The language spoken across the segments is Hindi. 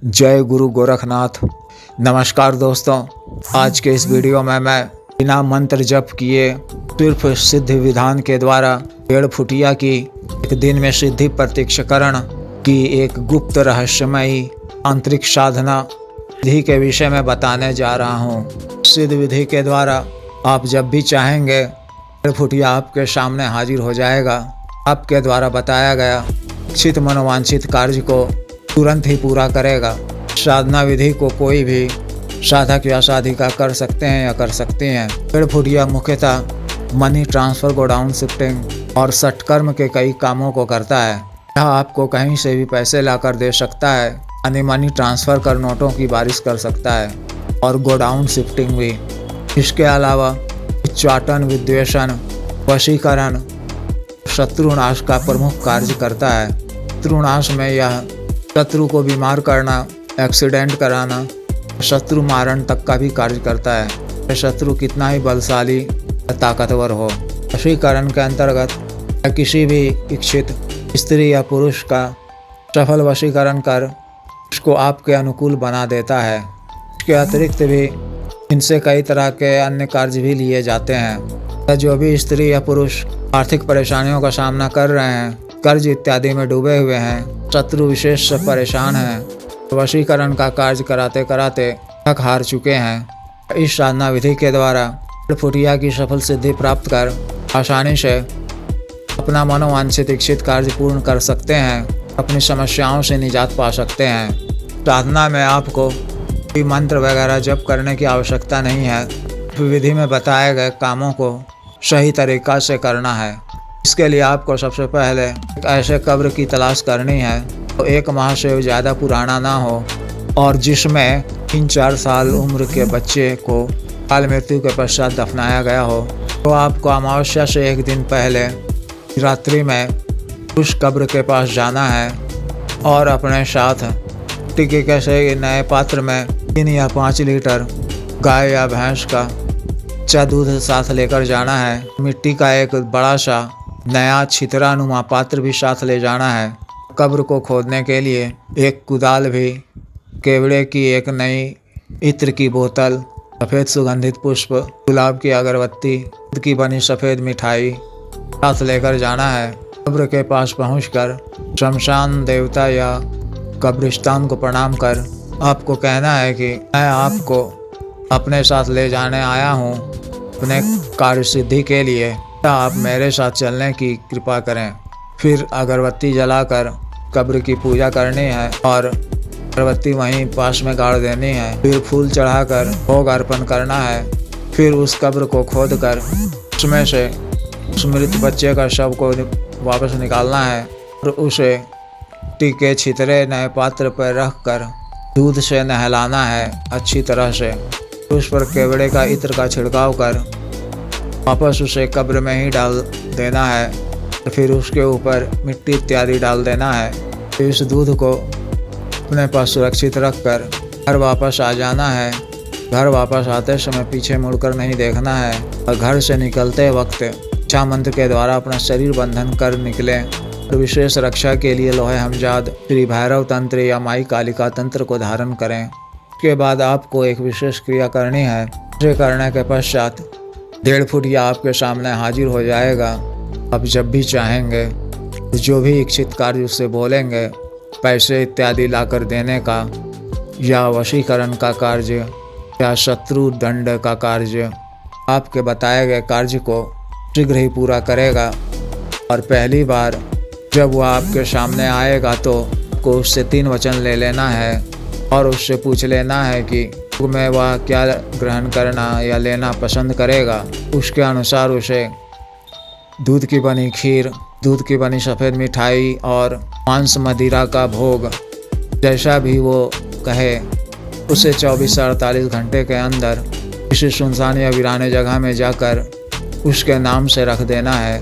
जय गुरु गोरखनाथ। नमस्कार दोस्तों, आज के इस वीडियो में मैं बिना मंत्र जप किए सिर्फ सिद्ध विधान के द्वारा 1.5 फुटिया की एक दिन में सिद्धि प्रत्यक्षकरण की एक गुप्त रहस्यमयी आंतरिक साधना विधि के विषय में बताने जा रहा हूँ। सिद्ध विधि के द्वारा आप जब भी चाहेंगे 1.5 फुटिया आपके सामने हाजिर हो जाएगा। आपके द्वारा बताया गया इच्छित मनोवांछित कार्य को तुरंत ही पूरा करेगा। साधना विधि को कोई भी साधक या साधिका कर सकते हैं या कर सकती हैं। 1.5 फुटिया मुख्यतः मनी ट्रांसफ़र, गोडाउन शिफ्टिंग और सटकर्म के कई कामों को करता है। यह आपको कहीं से भी पैसे लाकर दे सकता है, यानी मनी ट्रांसफ़र कर नोटों की बारिश कर सकता है, और गोडाउन शिफ्टिंग भी। इसके अलावा उच्चाटन, विद्वेषण, वशीकरण, शत्रुनाश का प्रमुख कार्य करता है। शत्रुनाश में यह शत्रु को बीमार करना, एक्सीडेंट कराना, शत्रु मारण तक का भी कार्य करता है, शत्रु कितना ही बलशाली या ताकतवर हो। वशीकरण के अंतर्गत किसी भी इच्छित स्त्री या पुरुष का सफल वशीकरण कर उसको आपके अनुकूल बना देता है। इसके अतिरिक्त भी इनसे कई तरह के अन्य कार्य भी लिए जाते हैं। जो भी स्त्री या पुरुष आर्थिक परेशानियों का सामना कर रहे हैं, कर्ज इत्यादि में डूबे हुए हैं, शत्रु विशेष से परेशान हैं, वशीकरण का कार्य कराते कराते थक हार चुके हैं, इस साधना विधि के द्वारा 1.5 फुटिया की सफल सिद्धि प्राप्त कर आसानी से अपना मनोवांछित इच्छित कार्य पूर्ण कर सकते हैं, अपनी समस्याओं से निजात पा सकते हैं। साधना में आपको कोई मंत्र वगैरह जप करने की आवश्यकता नहीं है। विधि में बताए गए कामों को सही तरीक़ा से करना है। इसके लिए आपको सबसे पहले एक ऐसे कब्र की तलाश करनी है तो 1 माह से ज़्यादा पुराना ना हो और जिसमें 3-4 साल उम्र के बच्चे को काल मृत्यु के पश्चात दफनाया गया हो। तो आपको अमावस्या से 1 दिन पहले रात्रि में उस कब्र के पास जाना है और अपने साथ टिके कैसे नए पात्र में 3 या 5 लीटर गाय या भैंस का कच्चा दूध साथ लेकर जाना है। मिट्टी का एक बड़ा सा नया छितरानुमा पात्र भी साथ ले जाना है। कब्र को खोदने के लिए एक कुदाल भी, केवड़े की एक नई इत्र की बोतल, सफ़ेद सुगंधित पुष्प, गुलाब की अगरबत्ती, दूध की बनी सफ़ेद मिठाई साथ लेकर जाना है। कब्र के पास पहुंचकर शमशान देवता या कब्रिस्तान को प्रणाम कर आपको कहना है कि मैं आपको अपने साथ ले जाने आया हूँ अपने कार्य सिद्धि के लिए, आप मेरे साथ चलने की कृपा करें। फिर अगरबत्ती जलाकर कब्र की पूजा करनी है और अगरबत्ती वहीं पास में गाड़ देनी है। फिर फूल चढ़ाकर भोग अर्पण करना है। फिर उस कब्र को खोदकर उसमें से उस मृत बच्चे का शव को वापस निकालना है और उसे टीके छितरे नए पात्र पर रख कर दूध से नहलाना है अच्छी तरह से। उस पर केवड़े का इत्र का छिड़काव कर वापस उसे कब्र में ही डाल देना है। फिर उसके ऊपर मिट्टी इत्यादि डाल देना है। फिर इस दूध को अपने पास सुरक्षित रखकर घर वापस आ जाना है। घर वापस आते समय पीछे मुड़कर नहीं देखना है और घर से निकलते वक्त इच्छा मंत्र के द्वारा अपना शरीर बंधन कर निकलें। और विशेष रक्षा के लिए लोहे हमजाद, श्री भैरव तंत्र या माई कालिका तंत्र को धारण करें। उसके बाद आपको एक विशेष क्रिया करनी है। इसे करने के पश्चात 1.5 फुटिया आपके सामने हाजिर हो जाएगा। अब जब भी चाहेंगे जो भी इच्छित कार्य उससे बोलेंगे, पैसे इत्यादि लाकर देने का या वशीकरण का कार्य या शत्रु दंड का कार्य, आपके बताए गए कार्य को शीघ्र ही पूरा करेगा। और पहली बार जब वह आपके सामने आएगा तो आपको उससे 3 वचन ले लेना है और उससे पूछ लेना है कि में वह क्या ग्रहण करना या लेना पसंद करेगा। उसके अनुसार उसे दूध की बनी खीर, दूध की बनी सफ़ेद मिठाई और मांस मदिरा का भोग, जैसा भी वो कहे, उसे 24 से 48 घंटे के अंदर किसी सुनसान या वीराने जगह में जाकर उसके नाम से रख देना है।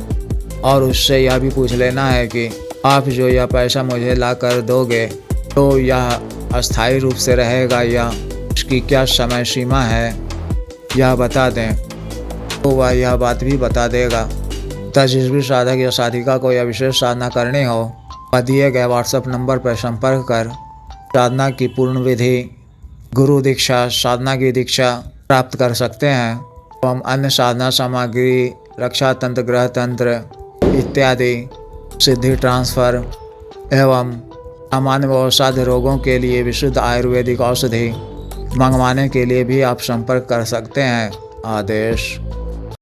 और उससे यह भी पूछ लेना है कि आप जो यह पैसा मुझे ला कर दोगे तो यह अस्थायी रूप से रहेगा या उसकी क्या समय सीमा है, यह बता दें। तो वह यह बात भी बता देगा। तब जिस भी साधक या साधिका को यह विशेष साधना करनी हो, वह दिए गए व्हाट्सएप नंबर पर संपर्क कर साधना की पूर्ण विधि, गुरु दीक्षा, साधना की दीक्षा प्राप्त कर सकते हैं एवं अन्य साधना सामग्री, रक्षा तंत्र, ग्रह तंत्र इत्यादि, सिद्धि ट्रांसफर एवं सामान्य व असाध्य रोगों के लिए विशुद्ध आयुर्वेदिक औषधि मंगवाने के लिए भी आप संपर्क कर सकते हैं। आदेश।